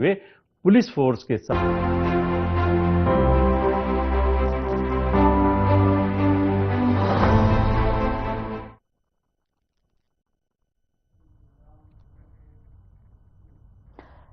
वे police force के साथ।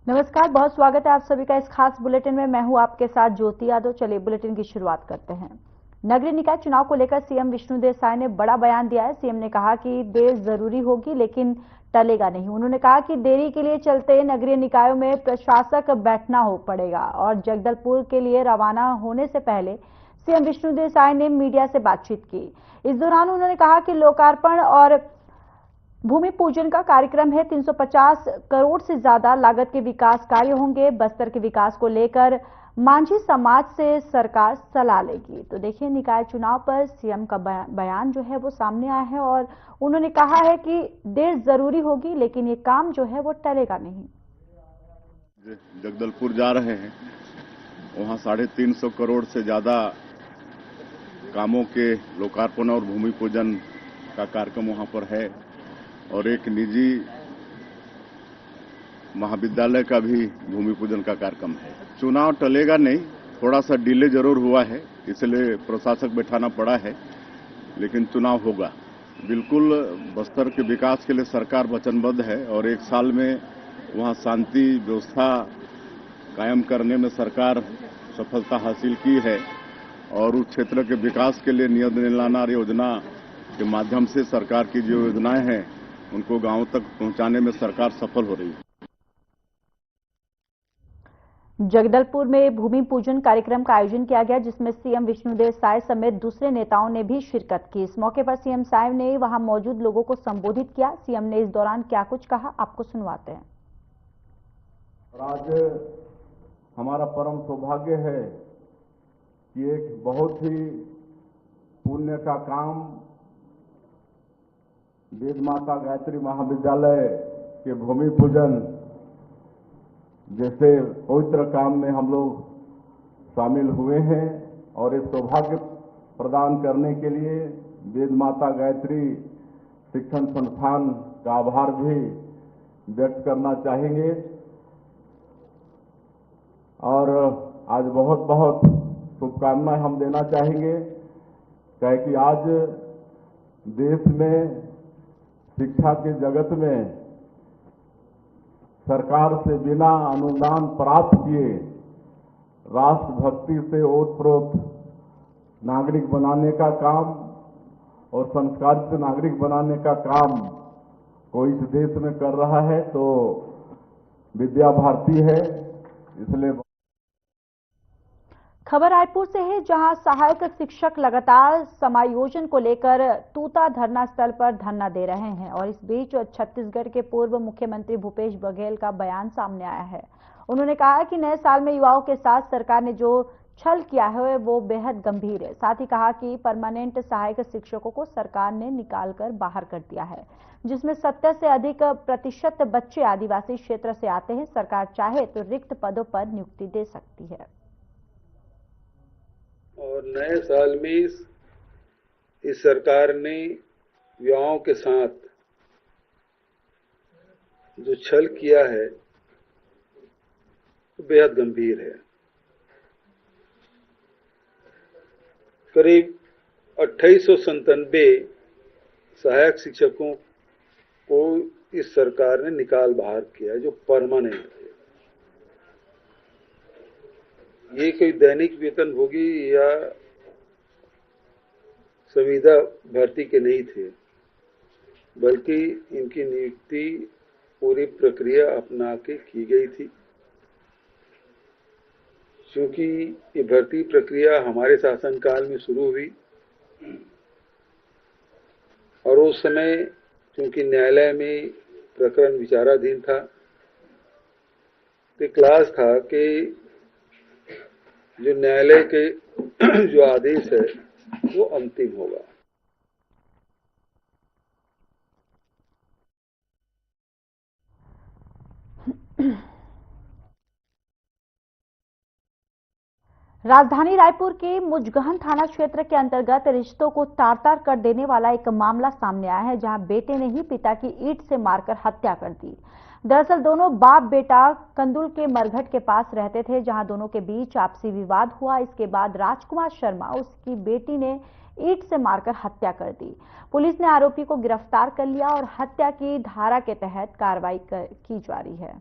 नमस्कार, बहुत स्वागत है आप सभी का इस खास बुलेटिन में। मैं हूं आपके साथ ज्योति यादव। चलिए बुलेटिन की शुरुआत करते हैं। नगरीय निकाय चुनाव को लेकर सीएम विष्णुदेव साय ने बड़ा बयान दिया है। सीएम ने कहा कि देर जरूरी होगी लेकिन टलेगा नहीं। उन्होंने कहा कि देरी के लिए चलते नगरीय निकायों में प्रशासक बैठना हो पड़ेगा और जगदलपुर के लिए रवाना होने से पहले सीएम विष्णुदेव साय ने मीडिया से बातचीत की। इस दौरान उन्होंने कहा कि लोकार्पण और भूमि पूजन का कार्यक्रम है। 350 करोड़ से ज्यादा लागत के विकास कार्य होंगे। बस्तर के विकास को लेकर मांझी समाज से सरकार सलाह लेगी। तो देखिए, निकाय चुनाव पर सीएम का बयान जो है वो सामने आया है और उन्होंने कहा है कि देर जरूरी होगी लेकिन ये काम जो है वो टलेगा नहीं। जगदलपुर जा रहे हैं, वहां 350 करोड़ से ज्यादा कामों के लोकार्पण और भूमि पूजन का कार्यक्रम वहां पर है और एक निजी महाविद्यालय का भी भूमि पूजन का कार्यक्रम है। चुनाव टलेगा नहीं, थोड़ा सा डिले जरूर हुआ है, इसलिए प्रशासक बैठाना पड़ा है, लेकिन चुनाव होगा। बिल्कुल बस्तर के विकास के लिए सरकार वचनबद्ध है और एक साल में वहां शांति व्यवस्था कायम करने में सरकार सफलता हासिल की है और उस क्षेत्र के विकास के लिए नियत निलाना योजना के माध्यम से सरकार की जो योजनाएं हैं उनको गांवों तक पहुंचाने में सरकार सफल हो रही है। जगदलपुर में भूमि पूजन कार्यक्रम का आयोजन किया गया जिसमें सीएम विष्णुदेव साय समेत दूसरे नेताओं ने भी शिरकत की। इस मौके पर सीएम साय ने वहां मौजूद लोगों को संबोधित किया। सीएम ने इस दौरान क्या कुछ कहा, आपको सुनवाते हैं। आज हमारा परम सौभाग्य है कि एक बहुत ही पुण्य का काम वेद माता गायत्री महाविद्यालय के भूमि पूजन जैसे पवित्र काम में हम लोग शामिल हुए हैं और इस सौभाग्य प्रदान करने के लिए वेद माता गायत्री शिक्षण संस्थान का आभार भी व्यक्त करना चाहेंगे। और आज बहुत बहुत शुभकामनाएं हम देना चाहेंगे, क्या कि आज देश में शिक्षा के जगत में सरकार से बिना अनुदान प्राप्त किए राष्ट्रभक्ति से ओतप्रोत नागरिक बनाने का काम और संस्कारित नागरिक बनाने का काम कोई इस देश में कर रहा है तो विद्या भारती है। इसलिए खबर रायपुर से है, जहां सहायक शिक्षक लगातार समायोजन को लेकर तूता धरना स्थल पर धरना दे रहे हैं और इस बीच छत्तीसगढ़ के पूर्व मुख्यमंत्री भूपेश बघेल का बयान सामने आया है। उन्होंने कहा कि नए साल में युवाओं के साथ सरकार ने जो छल किया है वो बेहद गंभीर है। साथ ही कहा कि परमानेंट सहायक शिक्षकों को सरकार ने निकाल कर बाहर कर दिया है, जिसमें 70 से अधिक प्रतिशत बच्चे आदिवासी क्षेत्र से आते हैं। सरकार चाहे तो रिक्त पदों पर नियुक्ति दे सकती है। और नए साल में इस सरकार ने युवाओं के साथ जो छल किया है वो बेहद गंभीर है। करीब 2897 सहायक शिक्षकों को इस सरकार ने निकाल बाहर किया है, जो परमानेंट है। ये कोई दैनिक वेतन होगी या संविदा भर्ती के नहीं थे, बल्कि इनकी नियुक्ति पूरी प्रक्रिया अपना के की गई थी। क्योंकि ये भर्ती प्रक्रिया हमारे शासनकाल में शुरू हुई और उस समय क्योंकि न्यायालय में प्रकरण विचाराधीन था तो क्लास था कि जो न्यायालय के जो आदेश है वो अंतिम होगा। राजधानी रायपुर के मुजगहन थाना क्षेत्र के अंतर्गत रिश्तों को तार-तार कर देने वाला एक मामला सामने आया है, जहां बेटे ने ही पिता की ईंट से मारकर हत्या कर दी। दरअसल दोनों बाप बेटा कंदुल के मरघट के पास रहते थे, जहां दोनों के बीच आपसी विवाद हुआ। इसके बाद राजकुमार शर्मा उसकी बेटी ने ईंट से मारकर हत्या कर दी। पुलिस ने आरोपी को गिरफ्तार कर लिया और हत्या की धारा के तहत कार्रवाई की जा रही है।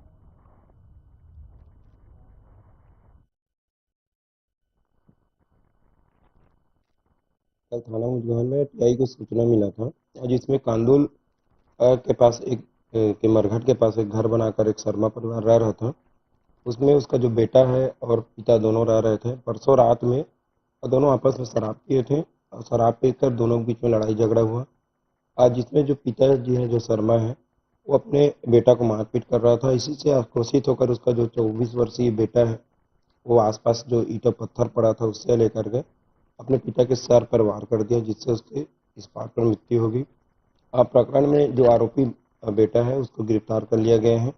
कल थाना मुजफ्फरनगर में टीआई को सूचना मिला था, और जिसमें कांदुल के पास के मरघट के पास एक घर बनाकर एक शर्मा परिवार रह रहा था। उसमें उसका जो बेटा है और पिता दोनों रह रहे थे। परसों रात में दोनों आपस में शराब पिए थे और शराब पीकर दोनों के बीच में लड़ाई झगड़ा हुआ। आज जिसमें जो पिताजी हैं, जो शर्मा है, वो अपने बेटा को मारपीट कर रहा था। इसी से आक्रोशित होकर उसका जो 24 वर्षीय बेटा है, वो आसपास जो ईंटा पत्थर पड़ा था उससे लेकर के अपने पिता के सर पर वार कर दिया, जिससे उसकी इस बात पर मृत्यु होगी। प्रकरण में जो आरोपी बेटा है उसको गिरफ्तार कर लिया गया है।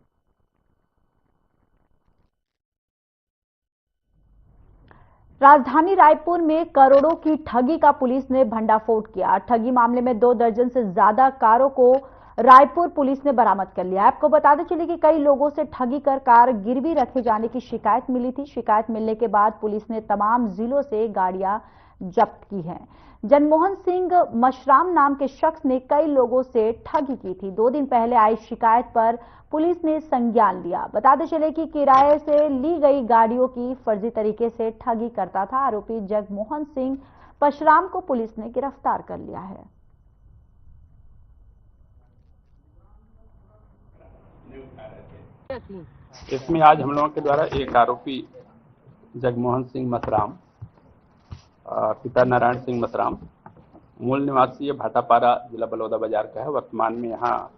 राजधानी रायपुर में करोड़ों की ठगी का पुलिस ने भंडाफोड़ किया। ठगी मामले में 2 दर्जन से ज्यादा कारों को रायपुर पुलिस ने बरामद कर लिया। आपको बताते चले कि कई लोगों से ठगी कर कार गिरवी रखे जाने की शिकायत मिली थी। शिकायत मिलने के बाद पुलिस ने तमाम जिलों से गाड़ियां जब्त की हैं। जनमोहन सिंह मशराम नाम के शख्स ने कई लोगों से ठगी की थी। 2 दिन पहले आई शिकायत पर पुलिस ने संज्ञान लिया। बताते चले कि किराए से ली गई गाड़ियों की फर्जी तरीके से ठगी करता था। आरोपी जगमोहन सिंह मशराम को पुलिस ने गिरफ्तार कर लिया है। इसमें आज हम लोगों के द्वारा एक आरोपी जगमोहन सिंह मसराम, पिता नारायण सिंह मसराम, मूल निवासी भाटापारा जिला बलौदा बाजार का है। वर्तमान में यहाँ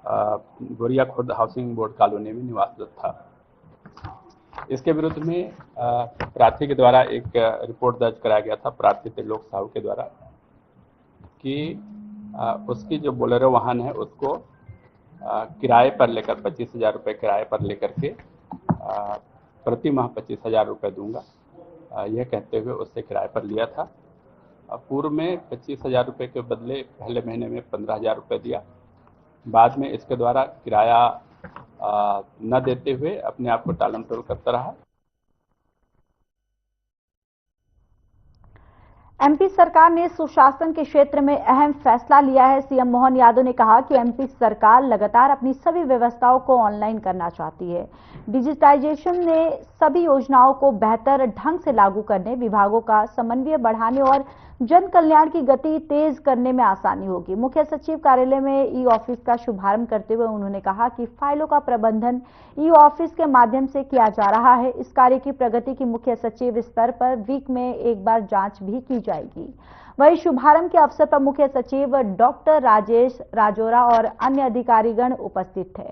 गोरिया खुर्द हाउसिंग बोर्ड कॉलोनी में निवासरत था। इसके विरुद्ध में प्रार्थी के द्वारा एक रिपोर्ट दर्ज कराया गया था, प्रार्थी त्रिलोक साहू के द्वारा, कि उसकी जो बोलेरो वाहन है उसको किराए पर लेकर 25,000 रुपये किराए पर लेकर के प्रति माह 25,000 रुपये दूंगा, यह कहते हुए उससे किराए पर लिया था। पूर्व में 25,000 रुपये के बदले पहले महीने में 15,000 रुपये दिया। बाद में इसके द्वारा किराया न देते हुए अपने आप को टालम टोल करता रहा। एमपी सरकार ने सुशासन के क्षेत्र में अहम फैसला लिया है। सीएम मोहन यादव ने कहा कि एमपी सरकार लगातार अपनी सभी व्यवस्थाओं को ऑनलाइन करना चाहती है। डिजिटाइजेशन ने सभी योजनाओं को बेहतर ढंग से लागू करने, विभागों का समन्वय बढ़ाने और जन कल्याण की गति तेज करने में आसानी होगी। मुख्य सचिव कार्यालय में ई ऑफिस का शुभारंभ करते हुए उन्होंने कहा कि फाइलों का प्रबंधन ई ऑफिस के माध्यम से किया जा रहा है। इस कार्य की प्रगति की मुख्य सचिव स्तर पर वीक में एक बार जांच भी की जाएगी। वहीं शुभारंभ के अवसर पर मुख्य सचिव डॉक्टर राजेश राजोरा और अन्य अधिकारीगण उपस्थित थे।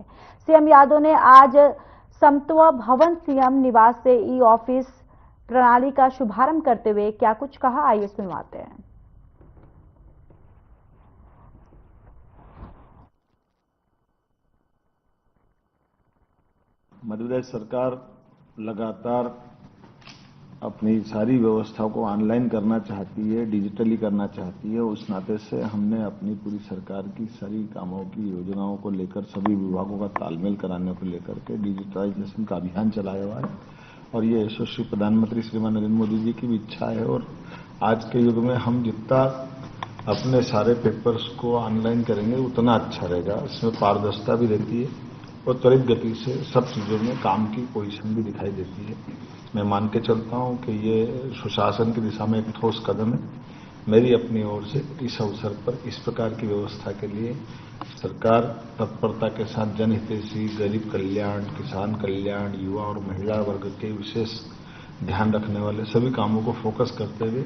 सीएम यादव ने आज समत्व भवन सीएम निवास से ई ऑफिस प्रणाली का शुभारंभ करते हुए क्या कुछ कहा, आइए सुनवाते हैं। मध्य प्रदेश सरकार लगातार अपनी सारी व्यवस्थाओं को ऑनलाइन करना चाहती है, डिजिटली करना चाहती है। उस नाते से हमने अपनी पूरी सरकार की सारी कामों की योजनाओं को लेकर सभी विभागों का तालमेल कराने को लेकर के डिजिटलाइजेशन का अभियान चलाया हुआ है। और ये यशस्वी प्रधानमंत्री श्रीमान नरेंद्र मोदी जी की भी इच्छा है। और आज के युग में हम जितना अपने सारे पेपर्स को ऑनलाइन करेंगे उतना अच्छा रहेगा। इसमें पारदर्शिता भी रहती है और त्वरित गति से सब चीजों में काम की पोजीशन भी दिखाई देती है। मैं मान के चलता हूं कि ये सुशासन की दिशा में एक ठोस कदम है। मेरी अपनी ओर से इस अवसर पर इस प्रकार की व्यवस्था के लिए सरकार तत्परता के साथ जनहितैषी, गरीब कल्याण, किसान कल्याण, युवा और महिला वर्ग के विशेष ध्यान रखने वाले सभी कामों को फोकस करते हुए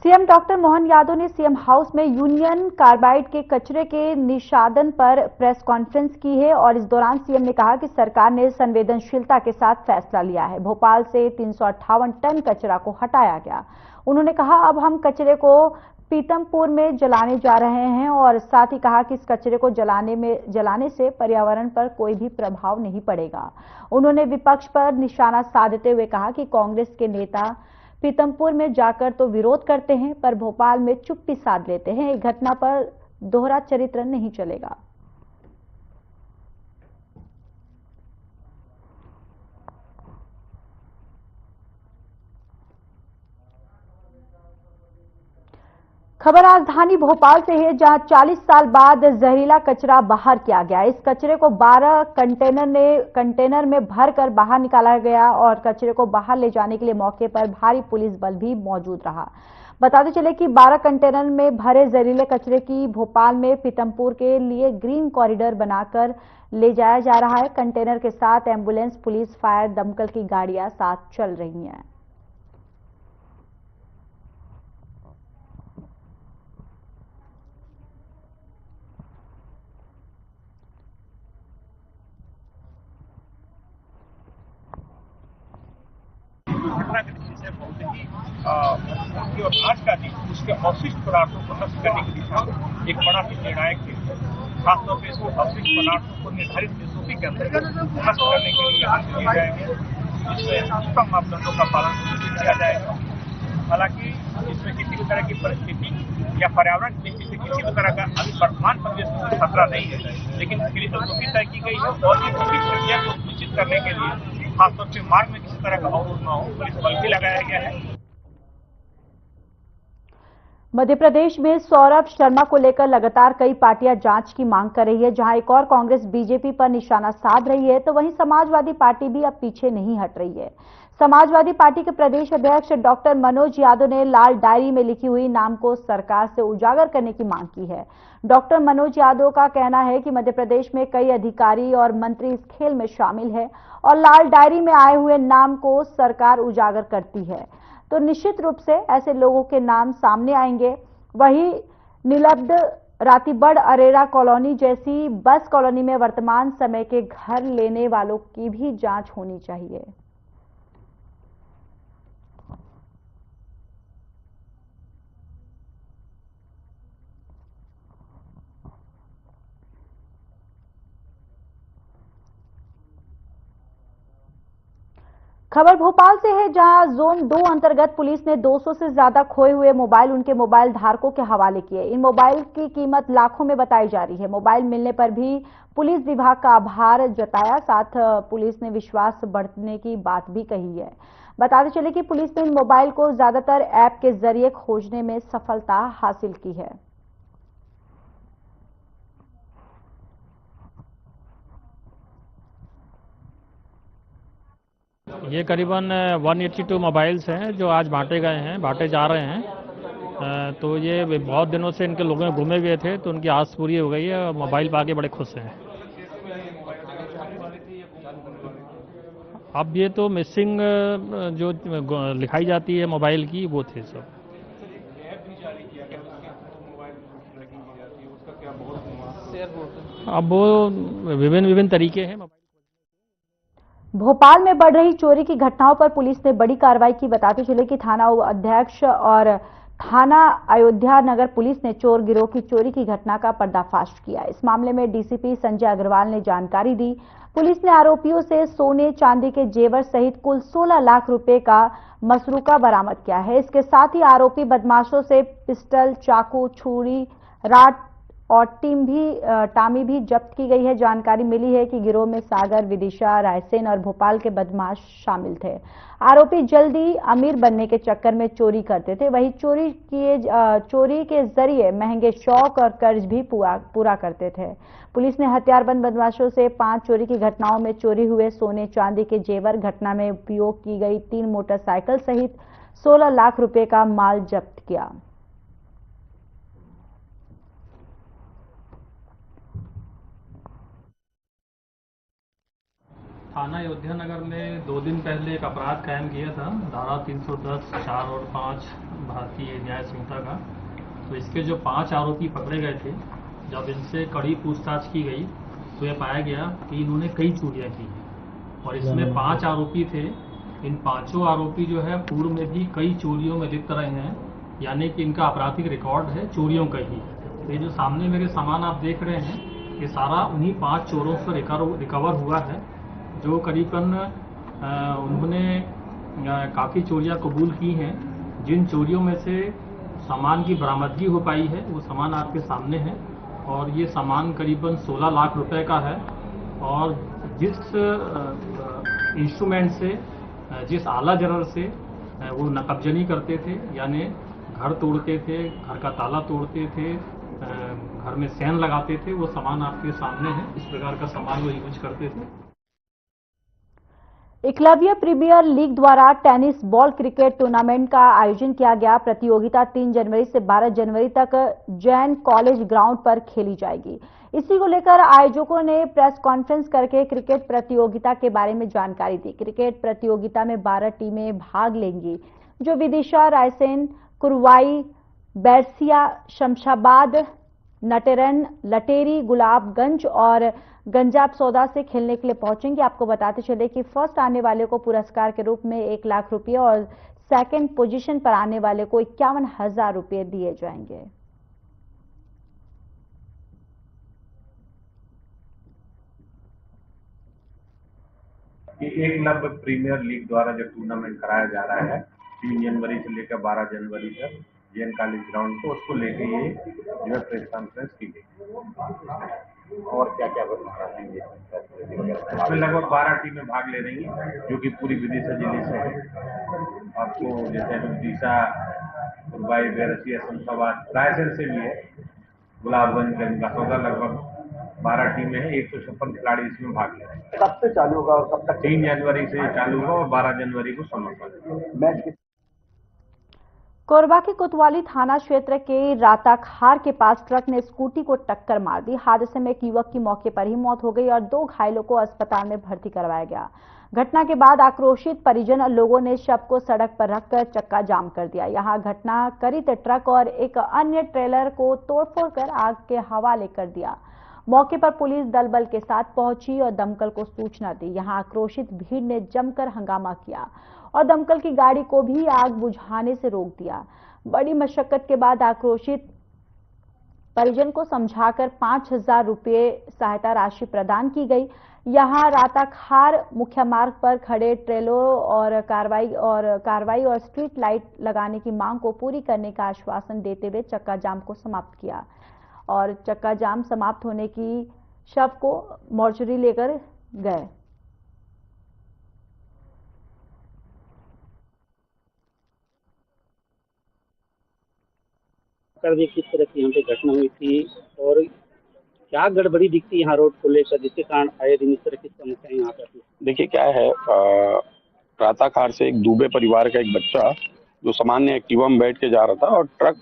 सीएम डॉक्टर मोहन यादव ने सीएम हाउस में यूनियन कार्बाइड के कचरे के निषादन पर प्रेस कॉन्फ्रेंस की है और इस दौरान सीएम ने कहा कि सरकार ने संवेदनशीलता के साथ फैसला लिया है। भोपाल से 358 टन कचरा को हटाया गया। उन्होंने कहा अब हम कचरे को पीतमपुर में जलाने जा रहे हैं और साथ ही कहा कि इस कचरे को जलाने से पर्यावरण पर कोई भी प्रभाव नहीं पड़ेगा। उन्होंने विपक्ष पर निशाना साधते हुए कहा कि कांग्रेस के नेता पीतमपुर में जाकर तो विरोध करते हैं, पर भोपाल में चुप्पी साध लेते हैं। एक घटना पर दोहरा चरित्र नहीं चलेगा। खबर राजधानी भोपाल से है, जहां 40 साल बाद जहरीला कचरा बाहर किया गया। इस कचरे को 12 कंटेनर में भरकर बाहर निकाला गया और कचरे को बाहर ले जाने के लिए मौके पर भारी पुलिस बल भी मौजूद रहा। बताते चले कि 12 कंटेनर में भरे जहरीले कचरे की भोपाल में पीतमपुर के लिए ग्रीन कॉरिडोर बनाकर ले जाया जा रहा है। कंटेनर के साथ एम्बुलेंस, पुलिस, फायर, दमकल की गाड़ियां साथ चल रही हैं। घटना की दृष्टि से बहुत ही और आज का दिन उसके अवशिष्ट पदार्थों को नष्ट करने की दिशा में एक बड़ा ही निर्णायक दिन है। खासतौर पर इसको अवशिष्ट पदार्थों को निर्धारित एसओपी के अंतर्गत नष्ट करने के लिए यहाँ किए जाएंगे, जिसमें उत्तम मापदंडों का पालन किया जाएगा। हालांकि इसमें किसी भी तरह की परिस्थिति या पर्यावरण की दृष्टि से किसी भी तरह का अभी वर्तमान परिवेश में खतरा नहीं है, लेकिन एसओपी तय की गई है और एसओपी प्रक्रिया को सुनिश्चित करने के लिए खासतौर से मार्ग में किसी तरह का अवरोध न हो, पुलिस बल भी लगाया गया है। मध्य प्रदेश में सौरभ शर्मा को लेकर लगातार कई पार्टियां जांच की मांग कर रही है। जहां एक और कांग्रेस बीजेपी पर निशाना साध रही है, तो वहीं समाजवादी पार्टी भी अब पीछे नहीं हट रही है। समाजवादी पार्टी के प्रदेश अध्यक्ष डॉक्टर मनोज यादव ने लाल डायरी में लिखी हुई नाम को सरकार से उजागर करने की मांग की है। डॉक्टर मनोज यादव का कहना है कि मध्य प्रदेश में कई अधिकारी और मंत्री इस खेल में शामिल है और लाल डायरी में आए हुए नाम को सरकार उजागर करती है, तो निश्चित रूप से ऐसे लोगों के नाम सामने आएंगे। वहीं निलब्ध रातीबड़ अरेरा कॉलोनी जैसी बस कॉलोनी में वर्तमान समय के घर लेने वालों की भी जांच होनी चाहिए। खबर भोपाल से है, जहां जोन 2 अंतर्गत पुलिस ने 200 से ज्यादा खोए हुए मोबाइल उनके मोबाइल धारकों के हवाले किए। इन मोबाइल की कीमत लाखों में बताई जा रही है। मोबाइल मिलने पर भी पुलिस विभाग का आभार जताया, साथ पुलिस ने विश्वास बढ़ने की बात भी कही है। बताते चले कि पुलिस ने इन मोबाइल को ज्यादातर ऐप के जरिए खोजने में सफलता हासिल की है। ये करीबन 182 मोबाइल्स हैं जो आज बांटे जा रहे हैं। तो ये बहुत दिनों से इनके लोगों में घूमे हुए थे, तो उनकी आस पूरी हो गई है और मोबाइल पाके बड़े खुश हैं। अब ये तो मिसिंग जो लिखाई जाती है मोबाइल की, वो थे सब। अब वो विभिन्न तरीके हैं। भोपाल में बढ़ रही चोरी की घटनाओं पर पुलिस ने बड़ी कार्रवाई की। बताते चले कि थाना अध्यक्ष और थाना अयोध्या नगर पुलिस ने चोर गिरोह की चोरी की घटना का पर्दाफाश किया। इस मामले में डीसीपी संजय अग्रवाल ने जानकारी दी। पुलिस ने आरोपियों से सोने चांदी के जेवर सहित कुल 16 लाख रुपए का मसरूका बरामद किया है। इसके साथ ही आरोपी बदमाशों से पिस्टल, चाकू, छुरी, राड और टामी भी जब्त की गई है। जानकारी मिली है कि गिरोह में सागर, विदिशा, रायसेन और भोपाल के बदमाश शामिल थे। आरोपी जल्दी अमीर बनने के चक्कर में चोरी करते थे। वहीं चोरी के जरिए महंगे शौक और कर्ज भी पूरा करते थे। पुलिस ने हथियारबंद बदमाशों से 5 चोरी की घटनाओं में चोरी हुए सोने चांदी के जेवर, घटना में उपयोग की गई 3 मोटरसाइकिल सहित 16 लाख रुपए का माल जब्त किया। थाना अयोध्या नगर में 2 दिन पहले एक अपराध कायम किया था, धारा 310, 4 और 5 भारतीय न्याय संहिता का। तो इसके जो 5 आरोपी पकड़े गए थे, जब इनसे कड़ी पूछताछ की गई तो ये पाया गया कि इन्होंने कई चोरियां की हैं और इसमें 5 आरोपी थे। इन 5 आरोपी जो है पूर्व में भी कई चोरियों में लिप्त रहे हैं, यानी कि इनका आपराधिक रिकॉर्ड है चोरियों का ही। तो ये जो सामने मेरे सामान आप देख रहे हैं, ये सारा उन्हीं 5 चोरों से रिकवर हुआ है, जो करीबन उन्होंने काफ़ी चोरियां कबूल की हैं। जिन चोरियों में से सामान की बरामदगी हो पाई है वो सामान आपके सामने है और ये सामान करीबन 16 लाख रुपए का है। और जिस इंस्ट्रूमेंट से, जिस आला जरर से वो नकबजनी करते थे, यानी घर तोड़ते थे, घर का ताला तोड़ते थे, घर में सैन लगाते थे, वो सामान आपके सामने है। इस प्रकार का सामान वो यूज करते थे। एकलव्य प्रीमियर लीग द्वारा टेनिस बॉल क्रिकेट टूर्नामेंट का आयोजन किया गया। प्रतियोगिता 3 जनवरी से 12 जनवरी तक जैन कॉलेज ग्राउंड पर खेली जाएगी। इसी को लेकर आयोजकों ने प्रेस कॉन्फ्रेंस करके क्रिकेट प्रतियोगिता के बारे में जानकारी दी। क्रिकेट प्रतियोगिता में 12 टीमें भाग लेंगी, जो विदिशा, रायसेन, कुरवाई, बैरसिया, शमशाबाद, नटेरन, लटेरी, गुलाबगंज और गंजाब सौदा से खेलने के लिए पहुंचेंगे। आपको बताते चले कि फर्स्ट आने वाले को पुरस्कार के रूप में 1 लाख रुपये और सेकंड पोजीशन पर आने वाले को 51,000 रुपये दिए जाएंगे। एकलव्य प्रीमियर लीग द्वारा जो टूर्नामेंट कराया जा रहा है 3 जनवरी से लेकर 12 जनवरी तक जैन कॉलेज ग्राउंड को, उसको लेकर ये जो है प्रेस कॉन्फ्रेंस की गई। और क्या क्या इसमें लगभग 12 टीमें भाग ले रही हैं, जो कि पूरी विदिशा जिले से है। आपको जैसे विदिशा, कुरवाई, बैरसिया, शमशाबाद, रायसेन से भी है, गुलाबगंज, गंगासौदा, लगभग 12 टीमें हैं। 156 खिलाड़ी इसमें भाग ले रहे हैं। कब से चालू होगा और कब तक? 3 जनवरी से चालू होगा और 12 जनवरी को समापन। मैच कोरबा के कोतवाली थाना क्षेत्र के राताखार के पास ट्रक ने स्कूटी को टक्कर मार दी। हादसे में एक युवक की मौके पर ही मौत हो गई और 2 घायलों को अस्पताल में भर्ती करवाया गया। घटना के बाद आक्रोशित परिजन लोगों ने शव को सड़क पर रखकर चक्का जाम कर दिया। यहां घटना करित ट्रक और एक अन्य ट्रेलर को तोड़फोड़ कर आग के हवाले कर दिया। मौके पर पुलिस दल बल के साथ पहुंची और दमकल को सूचना दी। यहां आक्रोशित भीड़ ने जमकर हंगामा किया और दमकल की गाड़ी को भी आग बुझाने से रोक दिया। बड़ी मशक्कत के बाद आक्रोशित परिजन को समझाकर 5,000 रुपये सहायता राशि प्रदान की गई। यहां राताखार मुख्य मार्ग पर खड़े ट्रेलरों और कार्रवाई और स्ट्रीट लाइट लगाने की मांग को पूरी करने का आश्वासन देते हुए चक्का जाम को समाप्त किया और चक्का जाम समाप्त होने की शव को मोर्चरी लेकर गए। किस तरह की यहाँ पे घटना हुई थी और क्या गड़बड़ी दिखती है यहाँ रोड को लेकर, जिसके कारण आए दिन इस तरह की समस्या यहाँ पे? देखिए क्या है, राताखार से एक दुबे परिवार का एक बच्चा जो सामान्य एक्टिवा में बैठ के जा रहा था और ट्रक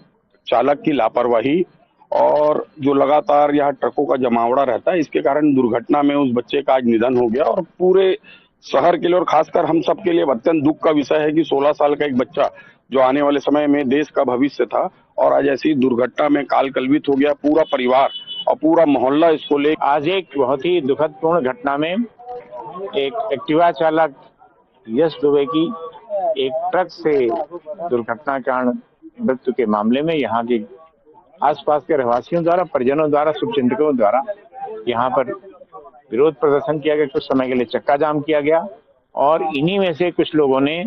चालक की लापरवाही और जो लगातार यहाँ ट्रकों का जमावड़ा रहता है, इसके कारण दुर्घटना में उस बच्चे का आज निधन हो गया। और पूरे शहर के लिए और खासकर हम सब के लिए अत्यंत दुख का विषय है कि 16 साल का एक बच्चा जो आने वाले समय में देश का भविष्य था और आज ऐसी दुर्घटना में काल कलवित हो गया। पूरा परिवार और पूरा मोहल्ला इसको ले। आज एक बहुत ही दुखदपूर्ण घटना में एक एक्टिवा चालक यश दुबे की एक ट्रक से दुर्घटना के कारण मृत्यु के मामले में यहाँ के आसपास के रहवासियों द्वारा, परिजनों द्वारा, शुभचिंतकों द्वारा यहाँ पर विरोध प्रदर्शन किया गया। कुछ समय के लिए चक्का जाम किया गया और इन्हीं में से कुछ लोगों ने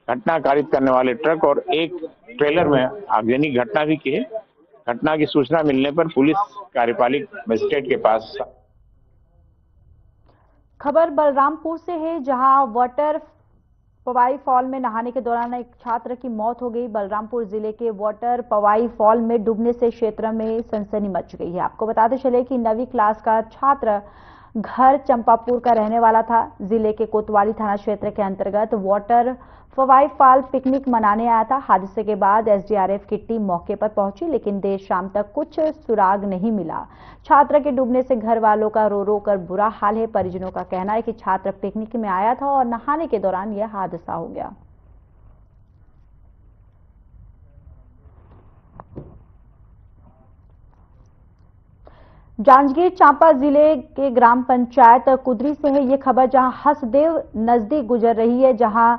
घटना कारित करने वाले ट्रक और एक ट्रेलर में आगजनी घटना भी की है। घटना की सूचना मिलने पर पुलिस कार्यपालिक मजिस्ट्रेट के पास। खबर बलरामपुर से है, जहां वाटर पवाई फॉल में नहाने के दौरान एक छात्र की मौत हो गई। बलरामपुर जिले के वाटर पवाई फॉल में डूबने से क्षेत्र में सनसनी मच गई है। आपको बताते चले कि 9वीं क्लास का छात्र घर चंपापुर का रहने वाला था। जिले के कोतवाली थाना क्षेत्र के अंतर्गत वाटर पवाई फॉल पिकनिक मनाने आया था। हादसे के बाद एसडीआरएफ की टीम मौके पर पहुंची, लेकिन देर शाम तक कुछ सुराग नहीं मिला। छात्र के डूबने से घर वालों का रो रो कर बुरा हाल है। परिजनों का कहना है कि छात्र पिकनिक में आया था और नहाने के दौरान यह हादसा हो गया। जांजगीर चांपा जिले के ग्राम पंचायत कुदरी से है ये खबर, जहां हसदेव नजदीक गुजर रही है, जहां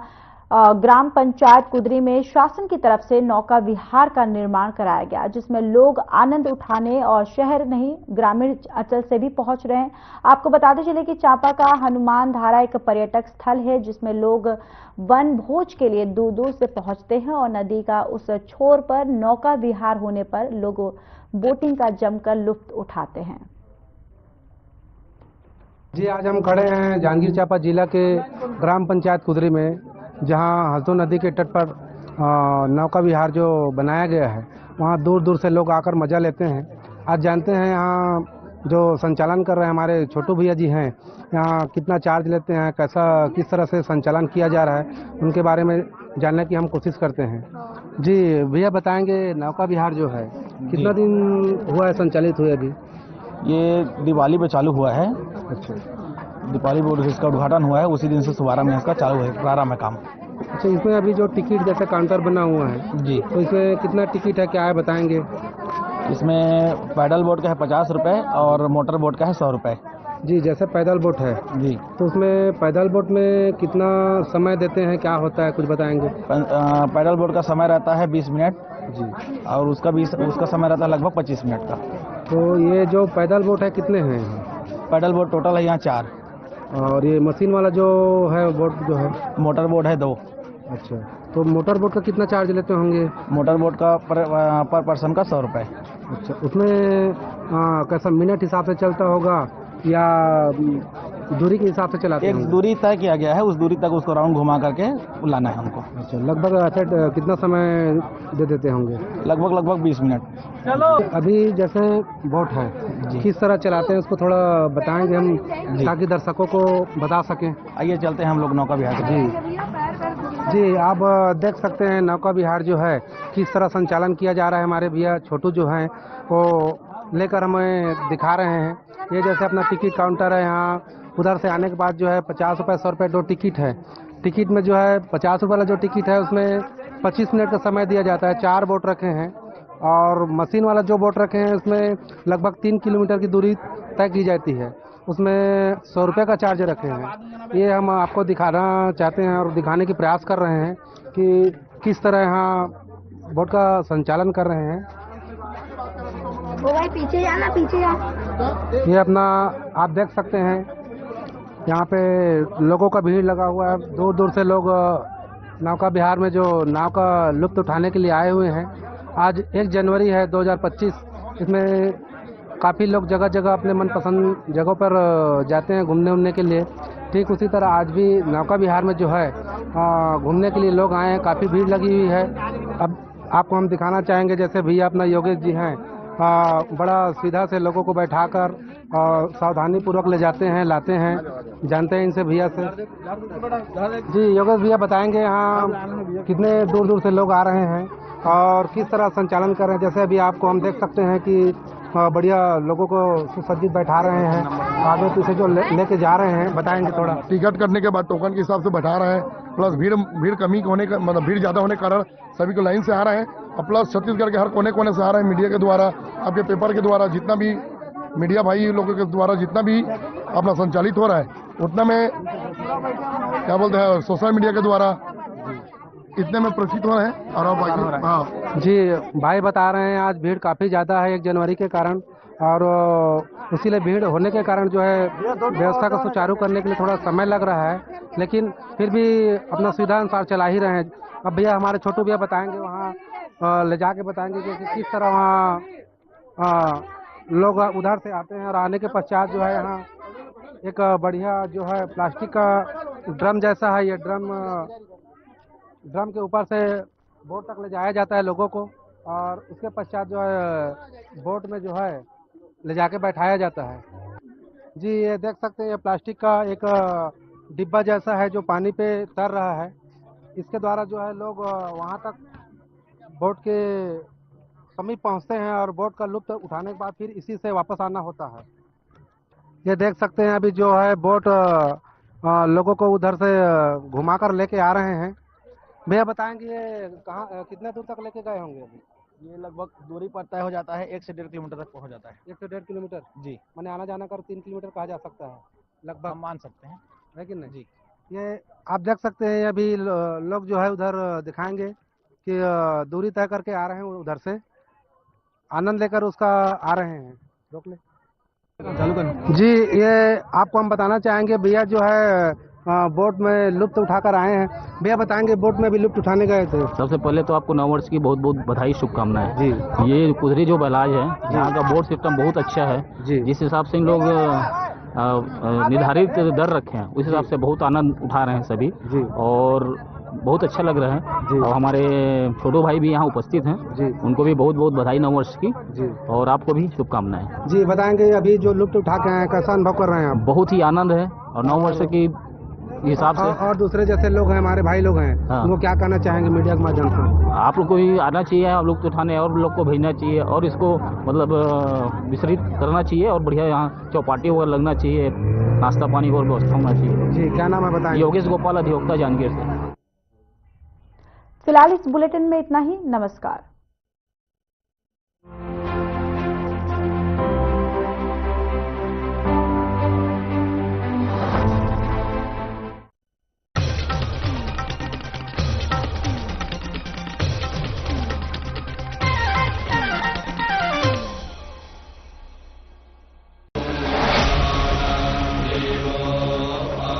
ग्राम पंचायत कुदरी में शासन की तरफ से नौका विहार का निर्माण कराया गया, जिसमें लोग आनंद उठाने और शहर नहीं ग्रामीण अंचल से भी पहुंच रहे हैं। आपको बताते चले कि चांपा का हनुमान धारा एक पर्यटक स्थल है, जिसमें लोग वन भोज के लिए दूर दूर से पहुंचते हैं और नदी का उस छोर पर नौका विहार होने पर लोग बोटिंग का जमकर लुत्फ उठाते हैं। जी, आज हम खड़े हैं जांजगीर चांपा जिला के ग्राम पंचायत कुदरी में, जहां हल्दो नदी के तट पर नौका विहार जो बनाया गया है, वहां दूर दूर से लोग आकर मजा लेते हैं। आज जानते हैं यहाँ जो संचालन कर रहे हैं हमारे छोटू भैया जी हैं, यहाँ कितना चार्ज लेते हैं, कैसा किस तरह से संचालन किया जा रहा है, उनके बारे में जानने की हम कोशिश करते हैं। जी भैया, बताएंगे नौका विहार जो है कितना दिन हुआ है संचालित हुए? अभी ये दिवाली पे चालू हुआ है। अच्छा, दीपावली पे इसका उद्घाटन हुआ है, उसी दिन से शुभारंभ में इसका चालू है, प्रारंभ है काम। अच्छा, इसमें अभी जो टिकट जैसे काउंटर बना हुआ है जी, तो इसमें कितना टिकट है, क्या है बताएंगे? इसमें पैडल बोट का है 50 रुपये और मोटर बोट का है 100 रुपये। जी, जैसे पैदल बोट है जी, तो उसमें पैदल बोट में कितना समय देते हैं, क्या होता है, कुछ बताएंगे? पैडल बोट का समय रहता है 20 मिनट जी, और उसका समय रहता है लगभग 25 मिनट का। तो ये जो पैदल बोट है कितने हैं? पैडल बोट टोटल है यहाँ 4 और ये मशीन वाला जो है बोट जो है मोटर बोट है 2। अच्छा, तो मोटर बोट का कितना चार्ज लेते होंगे? मोटर बोट का पर पर्सन का 100 रुपये। अच्छा, उसमें कैसा मिनट हिसाब से चलता होगा या दूरी के हिसाब से चलाते हैं? एक दूरी तय किया गया है, उस दूरी तक उसको राउंड घुमा करके लाना है हमको। अच्छा, लगभग अच्छा कितना समय दे देते होंगे? लगभग 20 मिनट। चलो, अभी जैसे बोट है किस तरह चलाते हैं उसको थोड़ा बताएंगे हम, ताकि दर्शकों को बता सकें। आइए चलते हैं हम लोग नौका विहार। जी, आप देख सकते हैं नौका विहार जो है किस तरह संचालन किया जा रहा है। हमारे भैया छोटू जो हैं वो लेकर हमें दिखा रहे हैं। ये जैसे अपना टिकट काउंटर है, यहाँ उधर से आने के बाद जो है 50 रुपये 100 रुपये 2 टिकट है। टिकट में जो है 50 रुपये वाला जो टिकट है उसमें 25 मिनट का समय दिया जाता है। 4 बोट रखे हैं और मशीन वाला जो बोट रखे हैं उसमें लगभग 3 किलोमीटर की दूरी तय की जाती है, उसमें 100 रुपये का चार्ज रखे हैं। ये हम आपको दिखाना चाहते हैं और दिखाने की प्रयास कर रहे हैं कि किस तरह यहाँ बोट का संचालन कर रहे हैं। वो भाई पीछे जाना, पीछे जा। ये अपना आप देख सकते हैं यहाँ पे लोगों का भीड़ लगा हुआ है। दूर दूर से लोग नौका विहार में जो नाव का लुत्फ उठाने के लिए आए हुए हैं। आज 1 जनवरी है 2025। इसमें काफ़ी लोग जगह जगह अपने मनपसंद जगहों पर जाते हैं घूमने उमने के लिए। ठीक उसी तरह आज भी नौका विहार में जो है घूमने के लिए लोग आए हैं, काफ़ी भीड़ लगी हुई है। अब आपको हम दिखाना चाहेंगे, जैसे भैया अपना योगेश जी हैं, बड़ा सीधा से लोगों को बैठाकर और सावधानी पूर्वक ले जाते हैं, लाते हैं। जानते हैं इनसे भैया से। जी योगेश भैया, बताएंगे यहाँ कितने दूर दूर से लोग आ रहे हैं और किस तरह संचालन कर रहे हैं? जैसे अभी आपको हम देख सकते हैं कि बढ़िया लोगों को सुसज्जित बैठा रहे हैं, आगे पीछे जो लेके जा रहे हैं, बताएंगे थोड़ा। टिकट करने के बाद टोकन के हिसाब से बैठा रहे हैं, प्लस भीड़ कमी होने का मतलब भीड़ ज्यादा होने के कारण सभी को लाइन से आ रहे हैं और प्लस छत्तीसगढ़ के हर कोने कोने से आ रहे हैं। मीडिया के द्वारा, आपके पेपर के द्वारा, जितना भी मीडिया भाई लोगों के द्वारा जितना भी अपना संचालित हो रहा है, उतना में क्या बोलते हैं सोशल मीडिया के द्वारा इतने में प्रचित हो रहे हैं। और बाकी जी भाई बता रहे हैं आज भीड़ काफ़ी ज़्यादा है 1 जनवरी के कारण, और इसीलिए भीड़ होने के कारण जो है व्यवस्था को सुचारू करने के लिए थोड़ा समय लग रहा है, लेकिन फिर भी अपना सुविधा अनुसार चला ही रहे हैं। अब भैया हमारे छोटू भैया बताएंगे, वहाँ ले जाके बताएंगे कि किस तरह वहाँ लोग उधर से आते हैं और आने के पश्चात जो है यहाँ एक बढ़िया जो है प्लास्टिक का ड्रम जैसा है, ये ड्रम के ऊपर से बोट तक ले जाया जाता है लोगों को, और उसके पश्चात जो है बोट में जो है ले जाके बैठाया जाता है। जी ये देख सकते हैं, ये प्लास्टिक का एक डिब्बा जैसा है जो पानी पे तैर रहा है। इसके द्वारा जो है लोग वहाँ तक बोट के समीप पहुँचते हैं और बोट का लुत्फ उठाने के बाद फिर इसी से वापस आना होता है। ये देख सकते हैं अभी जो है बोट लोगों को उधर से घुमा कर लेके आ रहे हैं। भैया बताएंगे ये कहाँ कितने दूर तक लेके गए होंगे? अभी ये लगभग दूरी पर तय हो जाता है, 1 से 1.5 किलोमीटर तक पहुंच जाता है। 1 से 1.5 किलोमीटर? जी, मैंने आना जाना कर 3 किलोमीटर कहा जा सकता है लगभग, हम मान सकते हैं, है कि नहीं? जी। ये आप देख सकते हैं, अभी लोग जो है उधर दिखाएंगे कि दूरी तय करके आ रहे हैं उधर से, आनंद लेकर उसका आ रहे हैं। रोक ले चालू कर जी। ये आपको हम बताना चाहेंगे, भैया जो है बोट में लुत्फ उठाकर आए हैं। भैया बताएंगे, बोट में भी लुत्फ उठाने गए थे। सबसे पहले तो आपको नववर्ष की बहुत बहुत बधाई, शुभकामनाएं जी। ये कुदरी जो बैलाज है, यहाँ का बोट सिस्टम बहुत अच्छा है जी। जिस हिसाब से इन लोग निर्धारित दर रखे हैं उस हिसाब से बहुत आनंद उठा रहे हैं सभी जी, और बहुत अच्छा लग रहा है। और हमारे छोटू भाई भी यहाँ उपस्थित हैं जी, उनको भी बहुत बहुत बधाई नववर्ष की जी, और आपको भी शुभकामनाएं जी। बताएंगे अभी जो लुत्फ उठा के आए, कैसा अनुभव कर रहे हैं आप? बहुत ही आनंद है, और नववर्ष की हिसाब से और दूसरे जैसे लोग हैं, हमारे भाई लोग हैं, हाँ, उनको क्या कहना चाहेंगे मीडिया के माध्यम से? आप लोग को भी आना चाहिए, आप लोग तो उठाने और लोग को भेजना चाहिए, और इसको मतलब विस्तृत करना चाहिए, और बढ़िया यहाँ चौपाटी वगैरह लगना चाहिए, नाश्ता पानी और व्यवस्था होना चाहिए जी। क्या नाम है बताएं? योगेश गोपाल, अधिवक्ता, जांजगीर से। फिलहाल इस बुलेटिन में इतना ही। नमस्कार।